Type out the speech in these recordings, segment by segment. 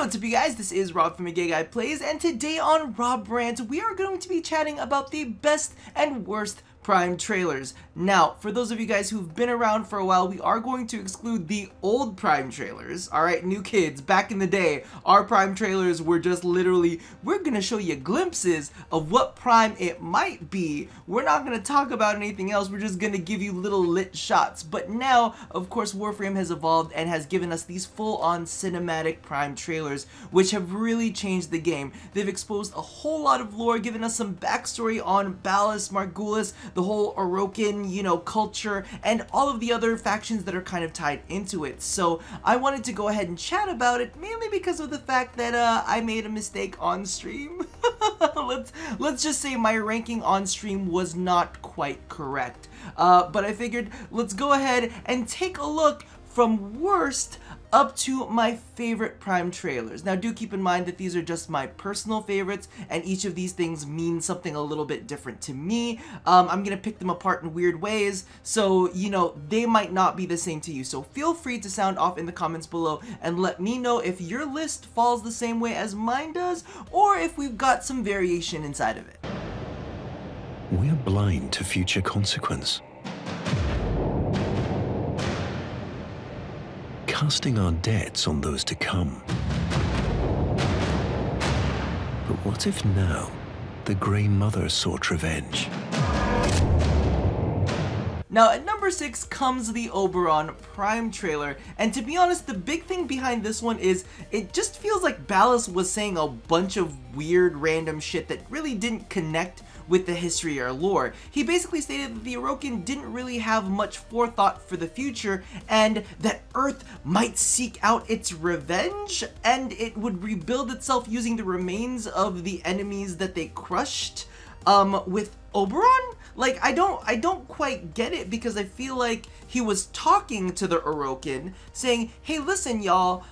What's up, you guys? This is Rob from Gay Guy Plays, and today on Robrants, we are going to be chatting about the best and worst Prime trailers. Now, for those of you guys who've been around for a while, we are going to exclude the old Prime trailers. Alright, new kids, back in the day, our Prime trailers were just literally, we're gonna show you glimpses of what Prime it might be. We're not gonna talk about anything else, we're just gonna give you little lit shots. But now, of course, Warframe has evolved and has given us these full-on cinematic Prime trailers, which have really changed the game. They've exposed a whole lot of lore, given us some backstory on Ballas, Margulis, the whole Orokin, you know, culture, and all of the other factions that are kind of tied into it. So I wanted to go ahead and chat about it, mainly because of the fact that I made a mistake on stream. Let's just say my ranking on stream was not quite correct. But I figured let's go ahead and take a look from worst up to my favorite Prime trailers. Now, do keep in mind that these are just my personal favorites, and each of these things means something a little bit different to me. I'm gonna pick them apart in weird ways, so, you know, they might not be the same to you. So feel free to sound off in the comments below and let me know if your list falls the same way as mine does, or if we've got some variation inside of it. We're blind to future consequence, casting our debts on those to come. But what if now the Grey Mother sought revenge? Now, at number 6 comes the Oberon Prime trailer, and to be honest, the big thing behind this one is it just feels like Ballas was saying a bunch of weird random shit that really didn't connect with the history or lore. He basically stated that the Orokin didn't really have much forethought for the future, and that Earth might seek out its revenge, and it would rebuild itself using the remains of the enemies that they crushed with Oberon? Like, I don't quite get it, because I feel like he was talking to the Orokin, saying, hey, listen, y'all,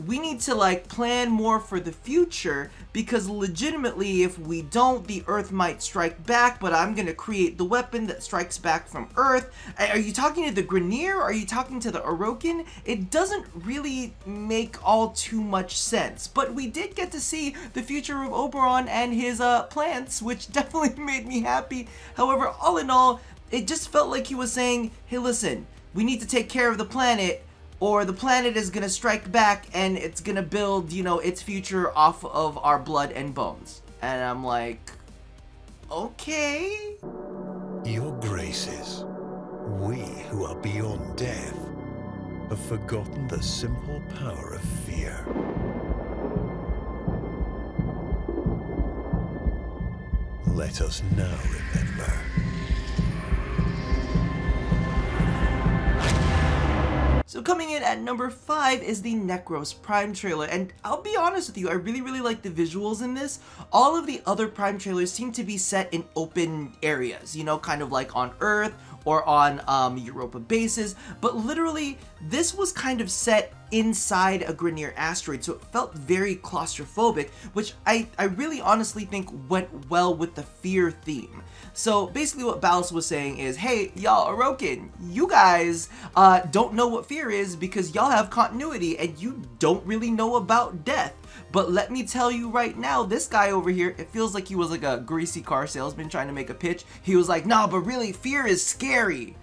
we need to, like, plan more for the future, because legitimately, if we don't, the Earth might strike back, but I'm gonna create the weapon that strikes back from Earth. Are you talking to the Grineer? Are you talking to the Orokin? It doesn't really make all too much sense, but we did get to see the future of Oberon and his, plants, which definitely made me happy. However, all in all, it just felt like he was saying, hey, listen, we need to take care of the planet, or the planet is gonna strike back and it's gonna build, you know, its future off of our blood and bones. And I'm like, okay. Your graces, we who are beyond death, have forgotten the simple power of fear. Let us now remember. So coming in at number 5 is the Necros Prime trailer, and I'll be honest with you, I really like the visuals in this. All of the other Prime trailers seem to be set in open areas, you know, kind of like on Earth or on Europa bases, but literally this was kind of set inside a Grineer asteroid, so it felt very claustrophobic, which I really honestly think went well with the fear theme. So basically what Ballas was saying is, hey, y'all Orokin, you guys don't know what fear is because y'all have continuity and you don't really know about death. But let me tell you right now, this guy over here, it feels like he was like a greasy car salesman trying to make a pitch. He was like, nah, but really, fear is scary.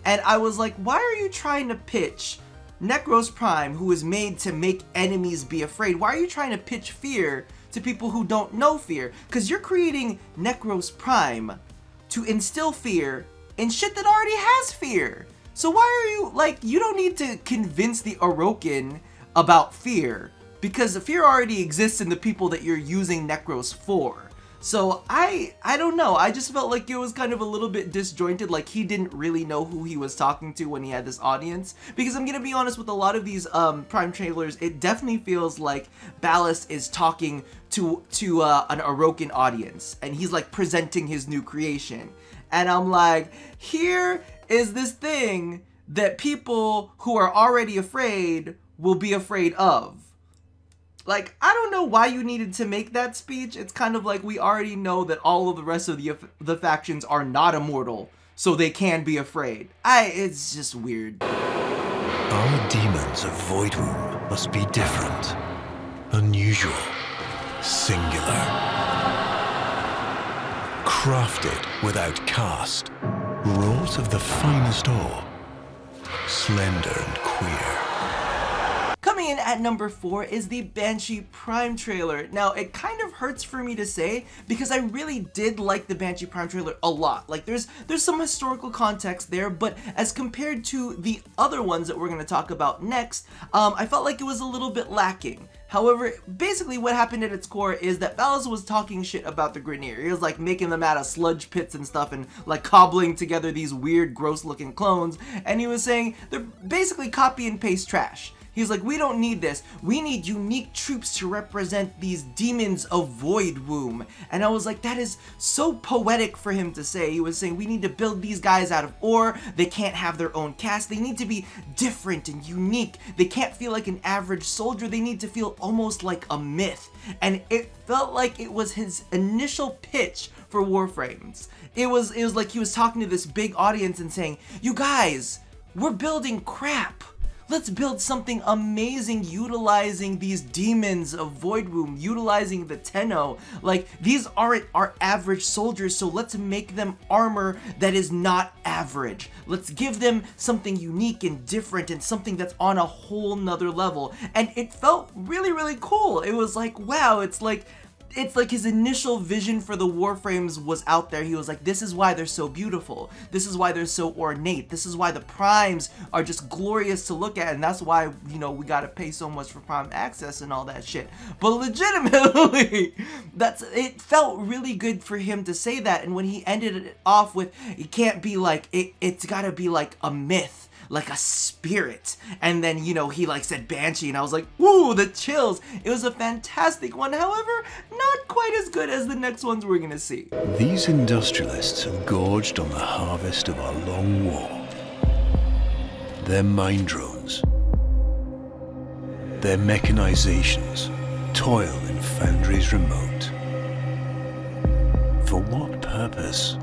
And I was like, why are you trying to pitch Necros Prime, who is made to make enemies be afraid? Why are you trying to pitch fear to people who don't know fear? Because you're creating Necros Prime to instill fear in shit that already has fear. So why are you, like, you don't need to convince the Orokin about fear, because the fear already exists in the people that you're using Necros for. So I don't know, I just felt like it was kind of a little bit disjointed, like he didn't really know who he was talking to when he had this audience. Because I'm gonna be honest, with a lot of these Prime trailers, it definitely feels like Ballas is talking to an Orokin audience, and he's like presenting his new creation. And I'm like, here is this thing that people who are already afraid will be afraid of. Like, I don't know why you needed to make that speech. It's kind of like we already know that all of the rest of the factions are not immortal, so they can be afraid. It's just weird. Our demons of Voidwomb must be different. Unusual. Singular. Crafted without cast. Wrought of the finest ore. Slender and queer. Coming in at number 4 is the Banshee Prime trailer. Now, it kind of hurts for me to say because I really did like the Banshee Prime trailer a lot. Like, there's some historical context there, but as compared to the other ones that we're going to talk about next, I felt like it was a little bit lacking. However, basically what happened at its core is that Valis was talking shit about the Grineer. He was like making them out of sludge pits and stuff and like cobbling together these weird, gross looking clones. And he was saying they're basically copy and paste trash. He's like, we don't need this. We need unique troops to represent these demons of Void Womb. And I was like, that is so poetic for him to say. He was saying, we need to build these guys out of ore. They can't have their own caste. They need to be different and unique. They can't feel like an average soldier. They need to feel almost like a myth. And it felt like it was his initial pitch for Warframes. It was like he was talking to this big audience and saying, you guys, we're building crap. Let's build something amazing utilizing these demons of Void Womb, utilizing the Tenno. Like, these aren't our average soldiers, so let's make them armor that is not average. Let's give them something unique and different and something that's on a whole nother level. And it felt really, really cool. It was like, wow, it's like his initial vision for the Warframes was out there. He was like, this is why they're so beautiful. This is why they're so ornate. This is why the primes are just glorious to look at. And that's why, you know, we gotta pay so much for prime access and all that shit. But legitimately, it felt really good for him to say that. And when he ended it off with, it can't be like, it's gotta be like a myth, like a spirit. And then, you know, he like said Banshee, and I was like, woo, the chills. It was a fantastic one. However, not quite as good as the next ones we're gonna see. These industrialists have gorged on the harvest of our long war. Their mine drones, their mechanizations, toil in foundries remote. For what purpose?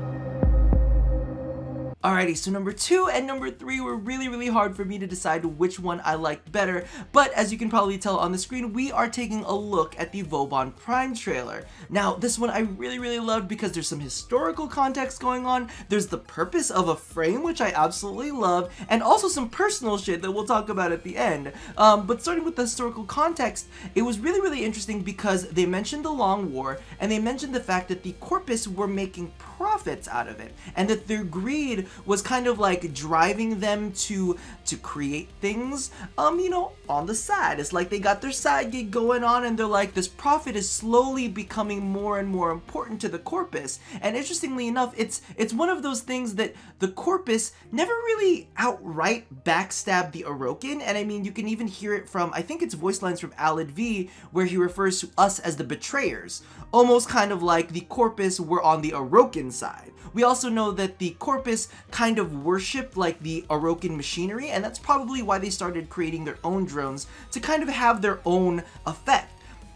Alrighty, so number 2 and number 3 were really, really hard for me to decide which one I liked better, but as you can probably tell on the screen, we are taking a look at the Vauban Prime trailer. Now, this one I really, really loved because there's some historical context going on, there's the purpose of a frame, which I absolutely love, and also some personal shit that we'll talk about at the end. But starting with the historical context, it was really, really interesting because they mentioned the Long War, and they mentioned the fact that the Corpus were making profits out of it, and that their greed was kind of like driving them to create things, you know, on the side. It's like they got their side gig going on, and they're like, this profit is slowly becoming more and more important to the Corpus. And interestingly enough, it's one of those things that the Corpus never really outright backstabbed the Orokin, and I mean, you can even hear it from, I think it's voice lines from Alid V, where he refers to us as the betrayers. Almost kind of like the Corpus were on the Orokin side. We also know that the Corpus kind of worshipped like the Orokin machinery, and that's probably why they started creating their own drones to kind of have their own effect.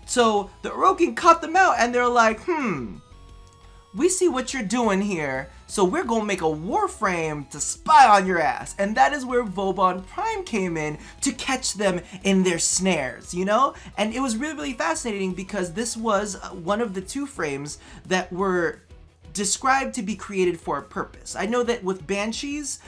So the Orokin caught them out, and they're like, we see what you're doing here, so we're gonna make a Warframe to spy on your ass. And that is where Vauban Prime came in to catch them in their snares, you know? And it was really, really fascinating because this was one of the 2 frames that were described to be created for a purpose. I know that with Banshees,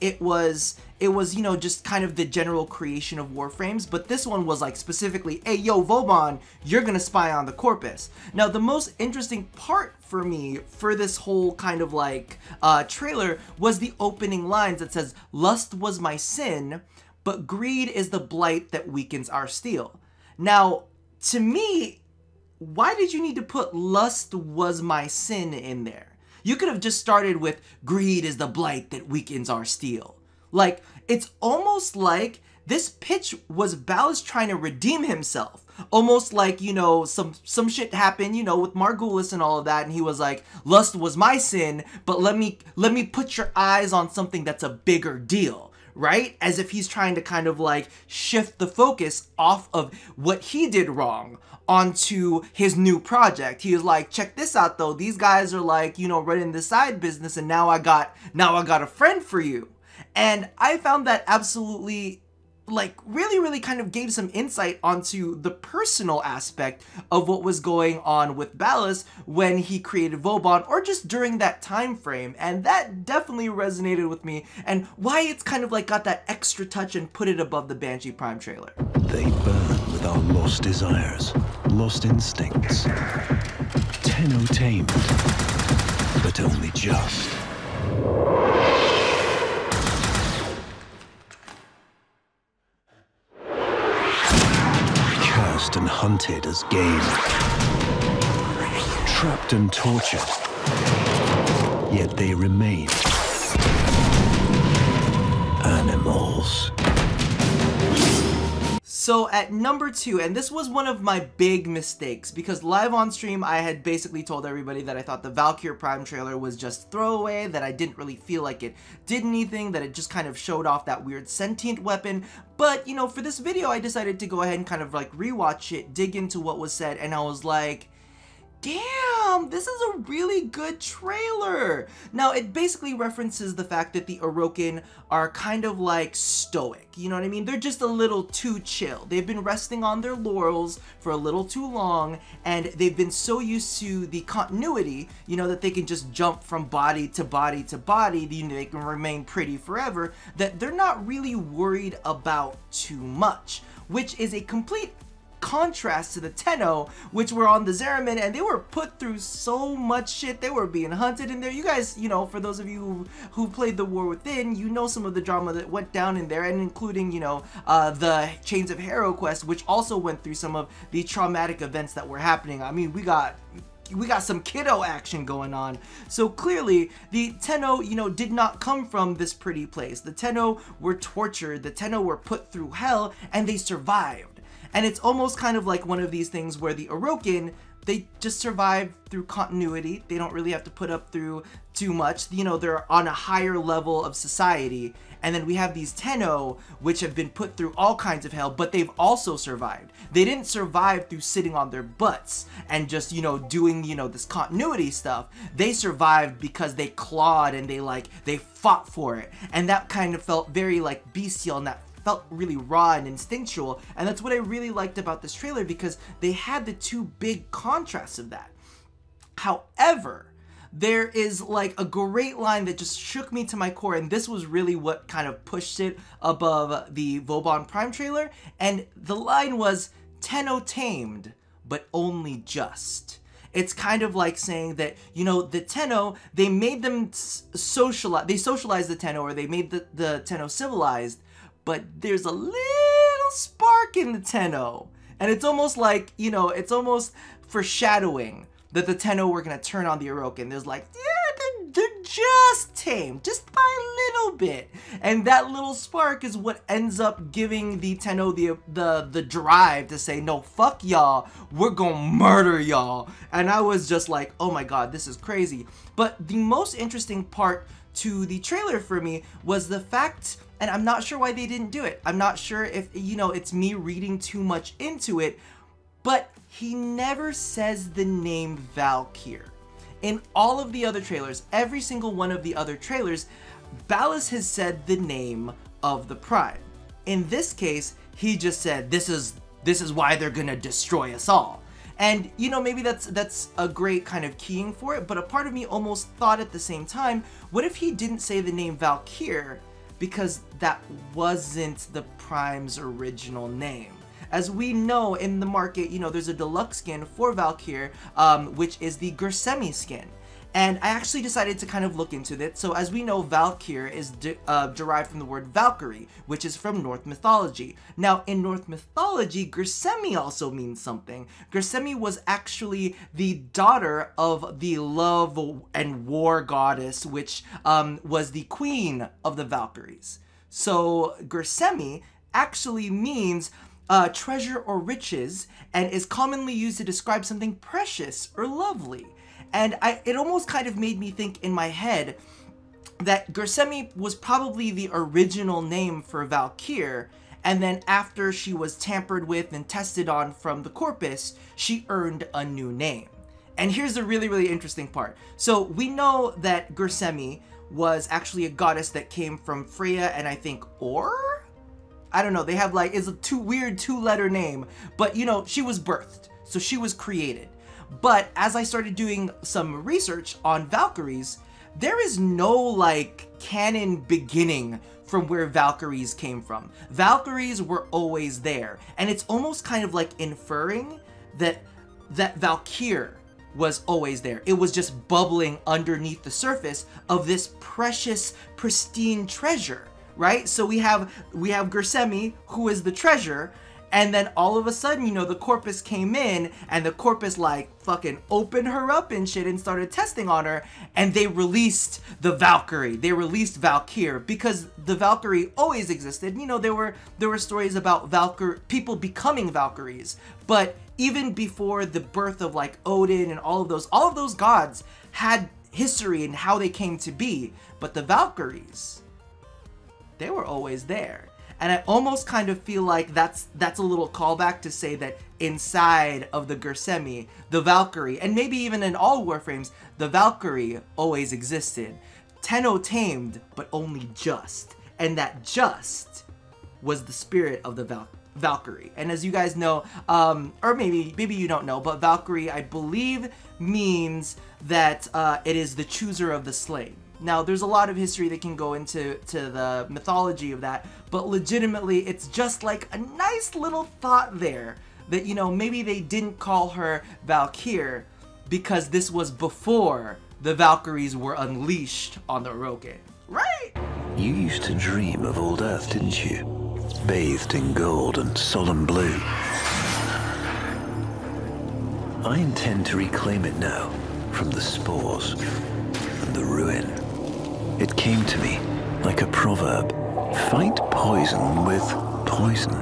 it was, you know, just kind of the general creation of Warframes, but this one was like specifically, hey, yo, Vauban, you're gonna spy on the Corpus. Now, the most interesting part for me for this whole kind of like trailer was the opening lines that says, lust was my sin, but greed is the blight that weakens our steel. Now, to me, why did you need to put lust was my sin in there? You could have just started with greed is the blight that weakens our steel. Like, it's almost like this pitch was Ballas trying to redeem himself. Almost like, you know, some shit happened, you know, with Margulis and all of that, and he was like, lust was my sin, but let me put your eyes on something that's a bigger deal. Right? As if he's trying to kind of like shift the focus off of what he did wrong onto his new project. He was like, check this out though. These guys are like, you know, running the side business, and now I got a friend for you. And I found that absolutely like really kind of gave some insight onto the personal aspect of what was going on with Ballas when he created Vauban, or just during that time frame, and that definitely resonated with me, and why it's kind of like got that extra touch and put it above the Banshee Prime trailer. They burn with our lost desires, lost instincts. Tenno tamed, but only just. Cursed and hunted as game. Trapped and tortured. Yet they remain animals. So at number 2, and this was one of my big mistakes, because live on stream I had basically told everybody that I thought the Valkyr Prime trailer was just throwaway, that I didn't really feel like it did anything, that it just kind of showed off that weird sentient weapon. But, you know, for this video I decided to go ahead and kind of like rewatch it, dig into what was said, and I was like, damn, this is a really good trailer. Now, it basically references the fact that the Orokin are kind of like stoic, you know what I mean? They're just a little too chill. They've been resting on their laurels for a little too long, and they've been so used to the continuity, you know, that they can just jump from body to body to body, you know, they can remain pretty forever, that they're not really worried about too much, which is a complete contrast to the Tenno, which were on the Zariman, and they were put through so much shit. They were being hunted in there. You guys, you know, for those of you who played the War Within, you know some of the drama that went down in there, and including, you know, the Chains of Hero quest, which also went through some of the traumatic events that were happening. I mean, we got some kiddo action going on. So clearly, the Tenno, you know, did not come from this pretty place. The Tenno were tortured, the Tenno were put through hell, and they survived. And it's almost kind of like one of these things where the Orokin, they just survive through continuity. They don't really have to put up through too much. You know, they're on a higher level of society. And then we have these Tenno, which have been put through all kinds of hell, but they've also survived. They didn't survive through sitting on their butts and just, you know, doing, you know, this continuity stuff. They survived because they clawed and they fought for it. And that kind of felt very like bestial, and that felt really raw and instinctual, and that's what I really liked about this trailer, because they had the two big contrasts of that. However, there is like a great line that just shook me to my core, and this was really what kind of pushed it above the Vauban Prime trailer, and the line was, "Tenno tamed, but only just." It's kind of like saying that, you know, the Tenno, they made them socialize, they socialized the Tenno, or they made the Tenno civilized, but there's a little spark in the Tenno. And it's almost like, you know, it's almost foreshadowing that the Tenno were going to turn on the Orokin. There's like, yeah, they're just tamed, just by a little bit. And that little spark is what ends up giving the Tenno the drive to say, no, fuck y'all, we're gonna murder y'all. And I was just like, oh my god, this is crazy. But the most interesting part to the trailer for me was the fact, and I'm not sure why they didn't do it. I'm not sure if, you know, it's me reading too much into it, but he never says the name Valkyr. In all of the other trailers, every single one of the other trailers, Ballas has said the name of the Prime. In this case, he just said, this is why they're gonna destroy us all. And, you know, maybe that's a great kind of keying for it, but a part of me almost thought at the same time, what if he didn't say the name Valkyr, because that wasn't the Prime's original name? As we know in the market, you know, there's a deluxe skin for Valkyr, which is the Gersemi skin. And I actually decided to kind of look into it. So as we know, Valkyr is derived from the word Valkyrie, which is from Norse mythology. Now, in Norse mythology, Gersemi also means something. Gersemi was actually the daughter of the love and war goddess, which was the queen of the Valkyries. So Gersemi actually means treasure or riches, and is commonly used to describe something precious or lovely. And it almost kind of made me think in my head that Gersemi was probably the original name for Valkyr, and then after she was tampered with and tested on from the corpus, she earned a new name. And here's the really, really interesting part. So we know that Gersemi was actually a goddess that came from Freya and I think I don't know, they have like, it's a weird two-letter name, but you know, she was birthed, so she was created. But as I started doing some research on Valkyries, there is no like canon beginning from where Valkyries came from. Valkyries were always there, and it's almost kind of like inferring that Valkyr was always there. It was just bubbling underneath the surface of this precious, pristine treasure, right? So we have Gersemi, who is the treasure, and then all of a sudden, you know, the Corpus came in, and the Corpus like fucking opened her up and shit and started testing on her, and they released the Valkyrie. They released Valkyr because the Valkyrie always existed. You know, there were stories about people becoming Valkyries, but even before the birth of like Odin and all of those gods had history and how they came to be. But the Valkyries, they were always there. And I almost kind of feel like that's a little callback to say that inside of the Gersemi, the Valkyrie, and maybe even in all Warframes, the Valkyrie always existed. Tenno tamed, but only just. And that just was the spirit of the Valkyrie. And as you guys know, or maybe you don't know, but Valkyrie, I believe, means that it is the chooser of the slain. Now, there's a lot of history that can go into the mythology of that, but legitimately, it's just like a nice little thought there that, you know, maybe they didn't call her Valkyr because this was before the Valkyries were unleashed on the Orokin, right? You used to dream of old Earth, didn't you? Bathed in gold and solemn blue. I intend to reclaim it now from the spores and the ruin. It came to me like a proverb. Fight poison with poison.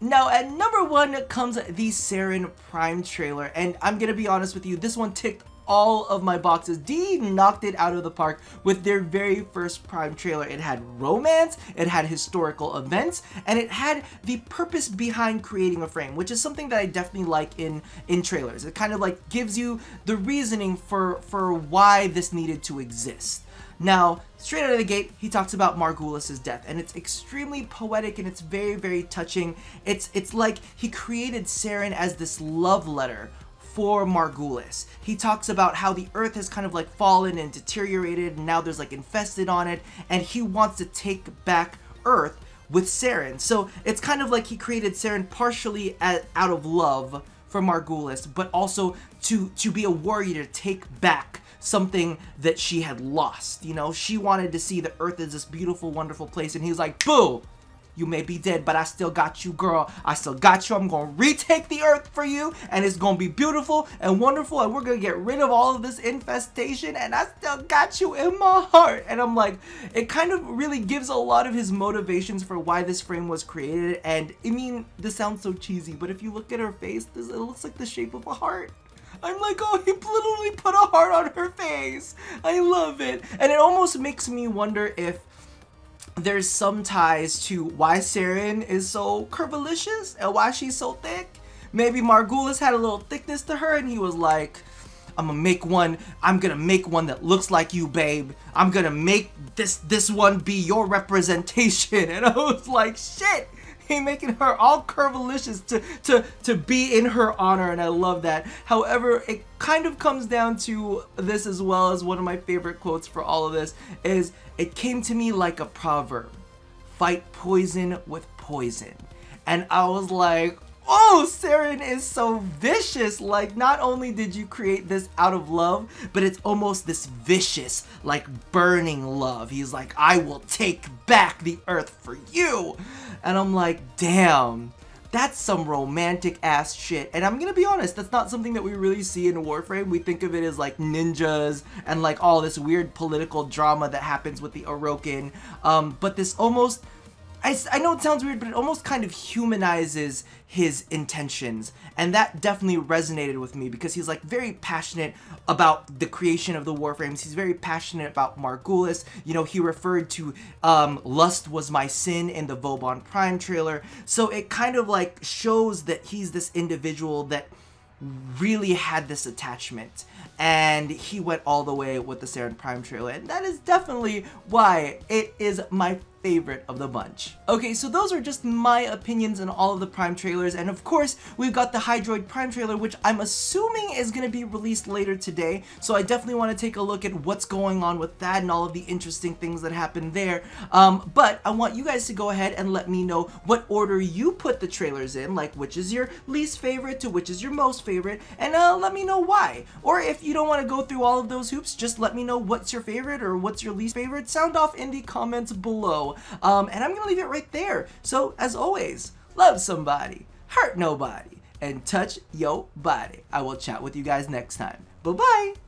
Now, at number 1 comes the Sarin Prime trailer, and I'm gonna be honest with you, this one ticked all of my boxes. D knocked it out of the park with their very first Prime trailer. It had romance, it had historical events, and it had the purpose behind creating a frame, which is something that I definitely like in trailers. It kind of like gives you the reasoning for why this needed to exist. Now, straight out of the gate, he talks about Margulis's death, and it's extremely poetic and it's very, very touching. It's like he created Sarin as this love letter for Margulis. He talks about how the earth has kind of like fallen and deteriorated, and now there's like infested on it, and he wants to take back Earth with Sarin. So it's kind of like he created Sarin partially out of love for Margulis, but also to be a warrior to take back something that she had lost. You know, she wanted to see the earth as this beautiful, wonderful place, and he was like, boo! You may be dead, but I still got you, girl. I still got you. I'm gonna retake the earth for you, and it's gonna be beautiful and wonderful, and we're gonna get rid of all of this infestation, and I still got you in my heart. And I'm like, it kind of really gives a lot of his motivations for why this frame was created. And I mean, this sounds so cheesy, but if you look at her face, it looks like the shape of a heart. I'm like, oh, he literally put a heart on her face. I love it. And it almost makes me wonder if there's some ties to why Sarin is so curvilicious and why she's so thick. Maybe Margulis had a little thickness to her, and he was like, I'm gonna make one that looks like you, babe. I'm gonna make this one be your representation. And I was like, shit. He making her all curvilicious to be in her honor, and I love that. However, it kind of comes down to this as well as one of my favorite quotes for all of this is, it came to me like a proverb, fight poison with poison. And I was like, oh, Sarin is so vicious. Like, not only did you create this out of love, but it's almost this vicious, like burning love. He's like, I will take back the earth for you. And I'm like, damn, that's some romantic ass shit. And I'm gonna be honest, that's not something that we really see in Warframe. We think of it as like ninjas and like all this weird political drama that happens with the Orokin. But this almost, I know it sounds weird, but it almost kind of humanizes his intentions, and that definitely resonated with me because he's like very passionate about the creation of the Warframes. He's very passionate about Margulis. You know, he referred to lust was my sin in the Vauban Prime trailer, so it kind of like shows that he's this individual that really had this attachment, and he went all the way with the Sarin Prime trailer, and that is definitely why it is my favorite of the bunch. Okay, so those are just my opinions on all of the Prime trailers, and of course, we've got the Hydroid Prime trailer, which I'm assuming is going to be released later today, so I definitely want to take a look at what's going on with that and all of the interesting things that happened there. But I want you guys to go ahead and let me know what order you put the trailers in, like which is your least favorite to which is your most favorite, and let me know why. Or if you don't want to go through all of those hoops, just let me know what's your favorite or what's your least favorite. Sound off in the comments below. And I'm gonna leave it right there. So as always, love somebody, hurt nobody, and touch yo body. I will chat with you guys next time. Bye-bye.